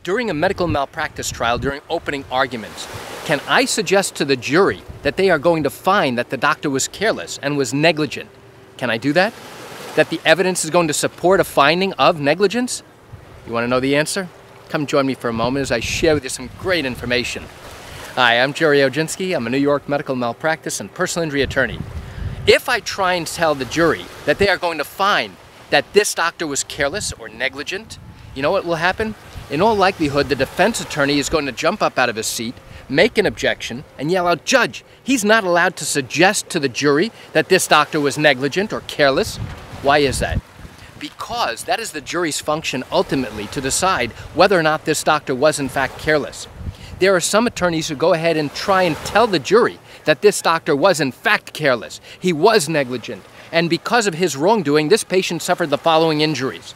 During a medical malpractice trial, during opening arguments, can I suggest to the jury that they are going to find that the doctor was careless and was negligent? Can I do that? That the evidence is going to support a finding of negligence? You want to know the answer? Come join me for a moment as I share with you some great information. Hi, I'm Gerry Oginski. I'm a New York medical malpractice and personal injury attorney. If I try and tell the jury that they are going to find that this doctor was careless or negligent, you know what will happen? In all likelihood, the defense attorney is going to jump up out of his seat, make an objection, and yell out, "Judge, he's not allowed to suggest to the jury that this doctor was negligent or careless." Why is that? Because that is the jury's function ultimately to decide whether or not this doctor was in fact careless. There are some attorneys who go ahead and try and tell the jury that this doctor was in fact careless, he was negligent, and because of his wrongdoing, this patient suffered the following injuries.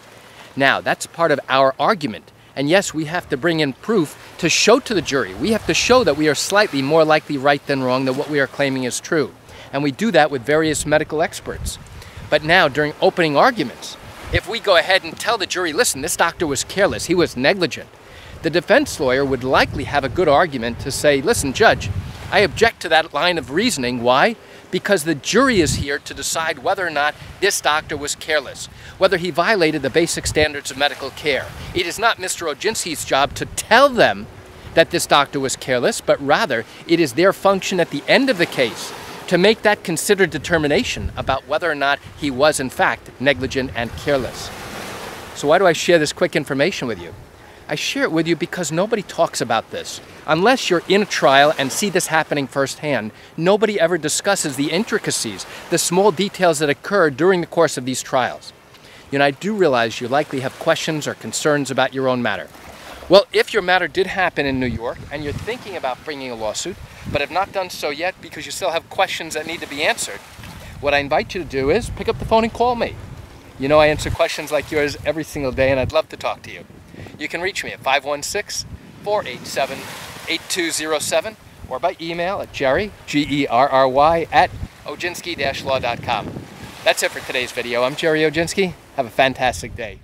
Now, that's part of our argument. And yes, we have to bring in proof to show to the jury. We have to show that we are slightly more likely right than wrong than what we are claiming is true. And we do that with various medical experts. But now, during opening arguments, if we go ahead and tell the jury, listen, this doctor was careless, he was negligent, the defense lawyer would likely have a good argument to say, listen, Judge, I object to that line of reasoning. Why? Because the jury is here to decide whether or not this doctor was careless, whether he violated the basic standards of medical care. It is not Mr. Oginski's job to tell them that this doctor was careless, but rather it is their function at the end of the case to make that considered determination about whether or not he was in fact negligent and careless. So why do I share this quick information with you? I share it with you because nobody talks about this. Unless you're in a trial and see this happening firsthand, nobody ever discusses the intricacies, the small details that occur during the course of these trials. You know, I do realize you likely have questions or concerns about your own matter. Well, if your matter did happen in New York and you're thinking about bringing a lawsuit, but have not done so yet because you still have questions that need to be answered, what I invite you to do is pick up the phone and call me. You know, I answer questions like yours every single day and I'd love to talk to you. You can reach me at 516-487-8207 or by email at Gerry, Gerry, at oginski-law.com. That's it for today's video. I'm Gerry Oginski. Have a fantastic day.